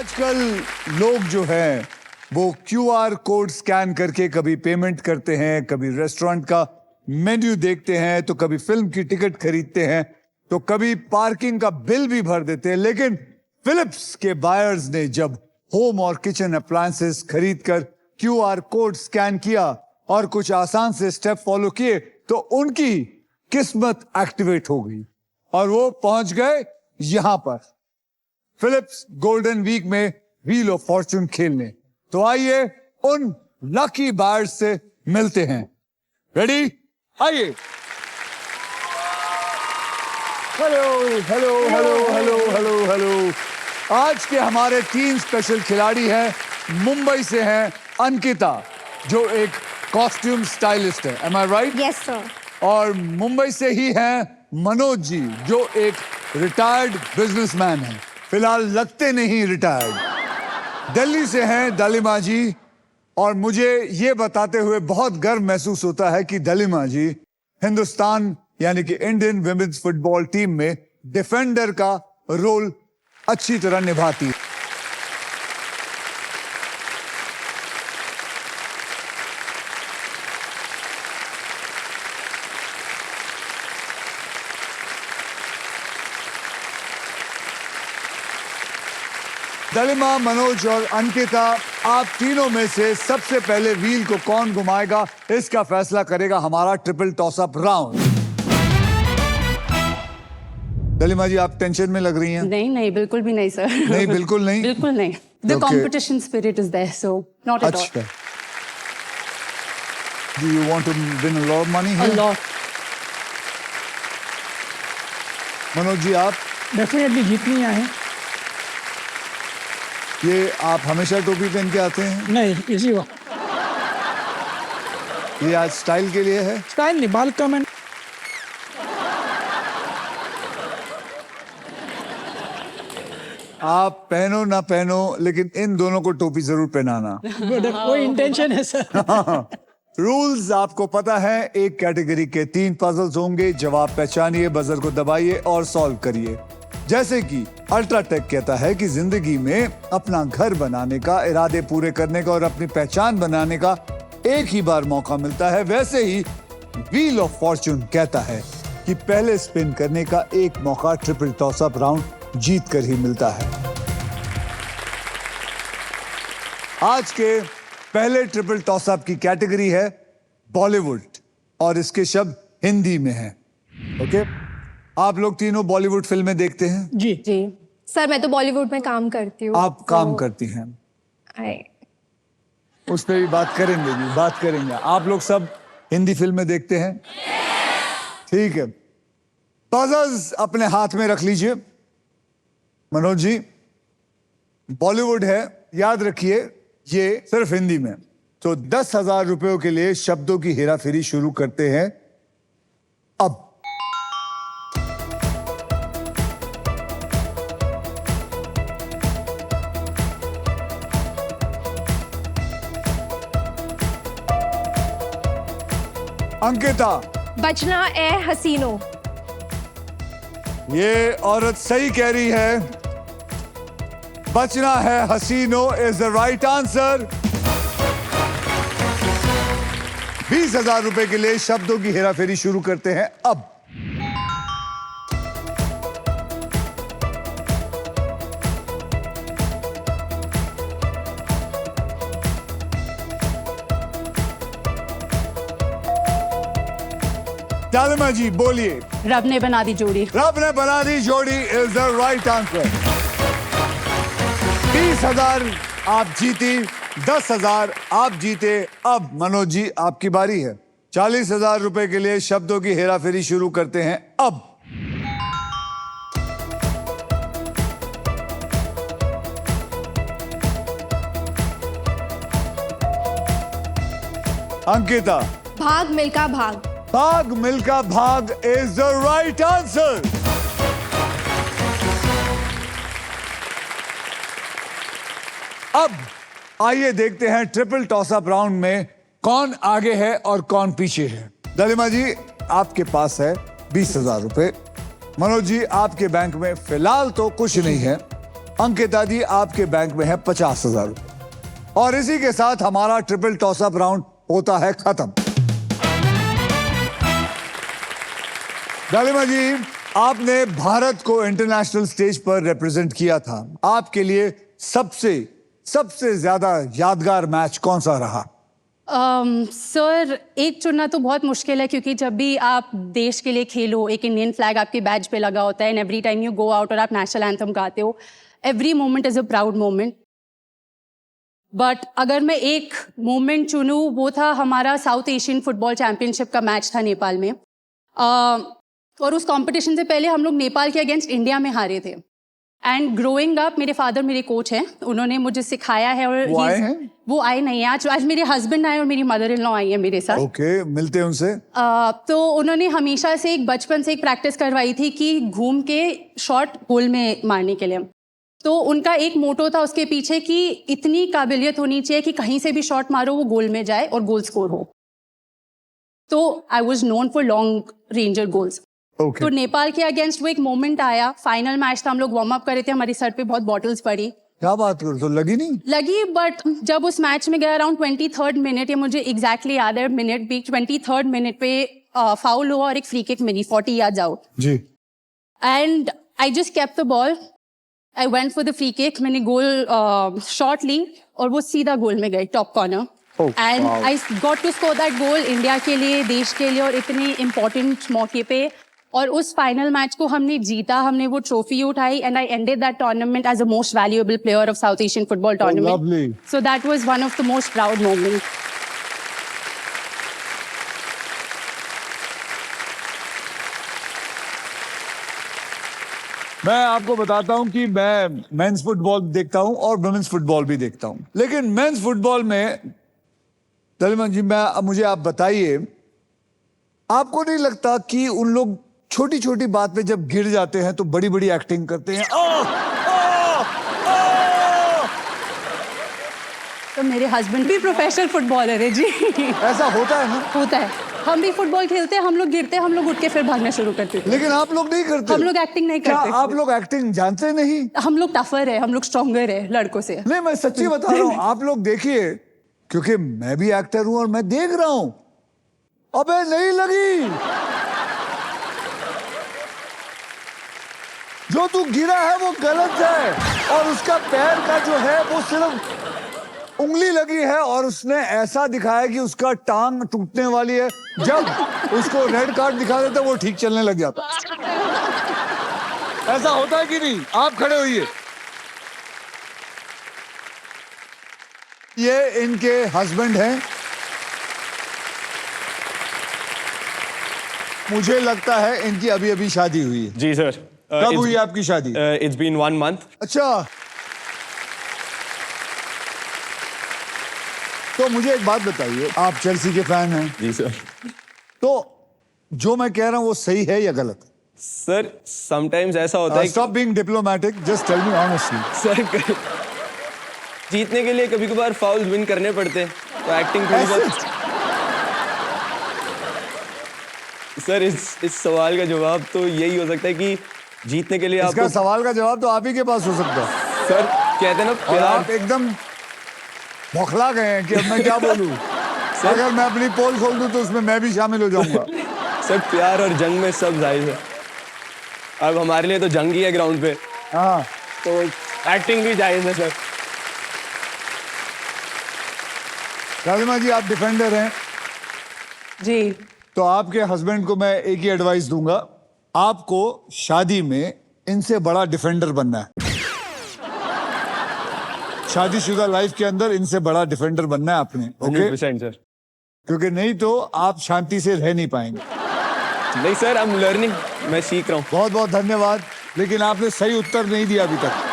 आजकल लोग जो हैं वो क्यूआर कोड स्कैन करके कभी पेमेंट करते हैं, कभी रेस्टोरेंट का मेन्यू देखते हैं, तो कभी फिल्म की टिकट खरीदते हैं, तो कभी पार्किंग का बिल भी भर देते हैं। लेकिन फिलिप्स के बायर्स ने जब होम और किचन अप्लायंसेस खरीदकर क्यूआर कोड स्कैन किया और कुछ आसान से स्टेप फॉलो किए तो उनकी किस्मत एक्टिवेट हो गई और वो पहुंच गए यहां पर फिलिप्स गोल्डन वीक में व्हील ऑफ फॉर्चून खेलने। तो आइए उन लकी बायर्स से मिलते हैं। रेडी? आइए। Hello hello hello hello hello hello. आज के हमारे 3 स्पेशल खिलाड़ी हैं। मुंबई से हैं अंकिता, जो एक कॉस्ट्यूम स्टाइलिस्ट है। एम आई राइट? Yes sir. और मुंबई से ही हैं मनोज जी, जो एक रिटायर्ड बिजनेसमैन है। फिलहाल लगते नहीं रिटायर्ड। दिल्ली से हैं दलिमा जी, और मुझे ये बताते हुए बहुत गर्व महसूस होता है कि दलिमा जी हिंदुस्तान यानी कि इंडियन विमेन्स फुटबॉल टीम में डिफेंडर का रोल अच्छी तरह निभाती है। दलिमा, मनोज और अंकिता, आप तीनों में से सबसे पहले व्हील को कौन घुमाएगा, इसका फैसला करेगा हमारा ट्रिपल टॉस अप राउंड। दलिमा जी, आप टेंशन में लग रही हैं? नहीं नहीं, बिल्कुल भी नहीं सर। नहीं, बिल्कुल नहीं? बिल्कुल नहीं। The competition spirit is there, so not at all. अच्छा। Do you want to win a lot of money here? A lot. Manoj ji, आप? डेफिनेटली जीतनी है। ये आप हमेशा टोपी पहन के आते हैं? नहीं, इसी को ये आज स्टाइल के लिए है? स्टाइल नहीं, बाल कमेंट। आप पहनो ना पहनो, लेकिन इन दोनों को टोपी जरूर पहनाना। कोई इंटेंशन है सर। रूल्स आपको पता है। एक कैटेगरी के 3 पजल्स होंगे। जवाब पहचानिए, बजर को दबाइए और सॉल्व करिए। जैसे कि अल्ट्राटेक कहता है कि जिंदगी में अपना घर बनाने का, इरादे पूरे करने का और अपनी पहचान बनाने का एक ही बार मौका मिलता है, वैसे ही व्हील ऑफ फॉर्चून कहता है कि पहले स्पिन करने का एक मौका ट्रिपल टॉस अप राउंड जीत कर ही मिलता है। आज के पहले ट्रिपल टॉस अप की कैटेगरी है बॉलीवुड, और इसके शब्द हिंदी में हैं। ओके? आप लोग तीनों बॉलीवुड फिल्में देखते हैं? जी जी। सर मैं तो बॉलीवुड में काम करती हूँ। आप काम करती हैं? उस पर भी बात करेंगे जी, बात करेंगे। आप लोग सब हिंदी फिल्में देखते हैं? ठीक है, पजल्स अपने हाथ में रख लीजिए। मनोज जी, बॉलीवुड है, याद रखिए ये सिर्फ हिंदी में। तो 10,000 रुपयों के लिए शब्दों की हेराफेरी शुरू करते हैं अब। अंकिता, बचना ए हसीनो। ये औरत सही कह रही है। बचना है हसीनो इज द राइट आंसर। 20,000 रुपए के लिए शब्दों की हेराफेरी शुरू करते हैं अब। दालिमा जी, बोलिए। रब ने बना दी जोड़ी। रब ने बना दी जोड़ी इज द राइट आंसर। 20,000 आप जीती, 10,000 आप जीते। अब मनोज जी, आपकी बारी है। 40,000 रुपए के लिए शब्दों की हेराफेरी शुरू करते हैं अब। अंकिता, भाग मिल्खा भाग। भाग मिल्खा भाग इज द राइट आंसर। अब आइए देखते हैं ट्रिपल टॉस अप राउंड में कौन आगे है और कौन पीछे है। दलिमा जी, आपके पास है 20,000 रुपए। मनोज जी, आपके बैंक में फिलहाल तो कुछ नहीं है। अंकिता जी आपके बैंक में है 50,000 रुपए और इसी के साथ हमारा ट्रिपल टॉसअप राउंड होता है खत्म। डालिमा जी, आपने भारत को इंटरनेशनल स्टेज पर रिप्रेजेंट किया था। आपके लिए सबसे ज्यादा यादगार मैच कौन सा रहा? सर एक चुनना तो बहुत मुश्किल है क्योंकि जब भी आप देश के लिए खेलो, एक इंडियन फ्लैग आपके बैज पे लगा होता है and every time you go out और आप नेशनल एंथम गाते हो, every moment is a proud moment. But अगर मैं एक मोमेंट चुनूं, वो था हमारा साउथ एशियन फुटबॉल चैंपियनशिप का मैच था नेपाल में। और उस कंपटीशन से पहले हम लोग नेपाल के अगेंस्ट इंडिया में हारे थे। एंड ग्रोइंग अप मेरे फादर मेरे कोच हैं, उन्होंने मुझे सिखाया है। और वो आए नहीं हैं आज मेरे हस्बैंड आए और मेरी मदर इन लॉ आई है मेरे साथ। ओके, मिलते हैं उनसे। तो उन्होंने हमेशा से बचपन से एक प्रैक्टिस करवाई थी कि घूम के शॉट गोल में मारने के लिए। तो उनका एक मोटो था उसके पीछे कि इतनी काबिलियत होनी चाहिए कि कहीं से भी शॉट मारो वो गोल में जाए और गोल स्कोर हो। तो I was known for long ranger goals. तो नेपाल के अगेंस्ट वो एक मोमेंट आया, फाइनल मैच था, हम लोग वार्म अप कर रहे थे, हमारी सर पे बहुत बॉटल्स पड़ी। क्या बात करो, तो लगी नहीं? लगी, बट जब उस मैच में गया अराउंड 23rd मिनट, या मुझे एग्जैक्टली याद है मिनट भी, 23rd मिनट पे फाउल हुआ और एक फ्री किक मिली 40 यार्ड्स आउट जी। And I just kept the ball, I went for the free kick, मैंने गोल शॉट ली और वो सीधा गोल में गई, top corner. And I got to score that goal India के लिए, देश के लिए, और इतने इम्पोर्टेंट मौके पे। और उस फाइनल मैच को हमने जीता, हमने वो ट्रॉफी उठाई and I ended that tournament as a most valuable player of South Asian football tournament. So that was one of the most proud moment. मैं आपको बताता हूं कि मैं मेंस फुटबॉल देखता हूं और वुमेन्स फुटबॉल भी देखता हूं, लेकिन मेंस फुटबॉल में तलिमा जी, मुझे आप बताइए, आपको नहीं लगता कि उन लोग छोटी छोटी बात पे जब गिर जाते हैं तो बड़ी बड़ी एक्टिंग करते हैं? तो मेरे हस्बैंड भी प्रोफेशनल फुटबॉलर है जी। ऐसा होता है ना? होता है, हम भी फुटबॉल खेलते हैं, हम लोग गिरते हैं, हम लोग उठ के फिर भागना शुरू करते हैं। लेकिन आप लोग नहीं करते? हम लोग एक्टिंग नहीं करते। क्या आप लोग एक्टिंग जानते नहीं? हम लोग टफर है, हम लोग स्ट्रॉन्गर है लड़कों से। नहीं, मैं सच्ची बता रहा हूँ, आप लोग देखिए, क्योंकि मैं भी एक्टर हूं और मैं देख रहा हूं। अबे नहीं लगी, जो तू गिरा है वो गलत है, और उसका पैर का जो है वो सिर्फ उंगली लगी है, और उसने ऐसा दिखाया कि उसका टांग टूटने वाली है। जब उसको रेड कार्ड दिखा देते वो ठीक चलने लग जाता। ऐसा होता है कि नहीं? आप खड़े होइए। ये इनके हस्बैंड हैं। मुझे लगता है इनकी अभी अभी शादी हुई है। जी सर। कब हुई आपकी शादी? It's been 1 month. अच्छा, तो मुझे एक बात बताइए, आप चेल्सी के फैन हैं? जी सर। तो जो मैं कह रहा हूं वो सही है या गलत? सर समटाइम्स ऐसा होता है। Stop being diplomatic, just tell me honestly. Sir जीतने के लिए कभी कभार फाउल विन करने पड़ते हैं, तो एक्टिंग थोड़ी बहुत। सर इस सवाल का जवाब तो यही हो सकता है कि जीतने के लिए इसका सवाल का जवाब तो आप ही के पास हो सकता है। सर कहते हैं ना, और आप एकदम बौखला गए हैं कि अब मैं क्या बोलूं। अगर मैं अपनी पोल खोल दूं तो उसमें मैं भी शामिल हो जाऊंगा। सर प्यार और जंग में सब जायज है। अब हमारे लिए तो जंग ही है ग्राउंड पे। हाँ, तो एक्टिंग भी जायज है सर। राजिमा जी, आप डिफेंडर हैं जी। तो आपके हस्बैंड को मैं एक ही एडवाइस दूंगा, आपको शादी में इनसे बड़ा डिफेंडर बनना है। शादीशुदा लाइफ के अंदर इनसे बड़ा डिफेंडर बनना है आपने। 100% सर। क्योंकि नहीं तो आप शांति से रह नहीं पाएंगे। नहीं सर, आई एम लर्निंग, मैं सीख रहा हूँ। बहुत बहुत धन्यवाद, लेकिन आपने सही उत्तर नहीं दिया अभी तक।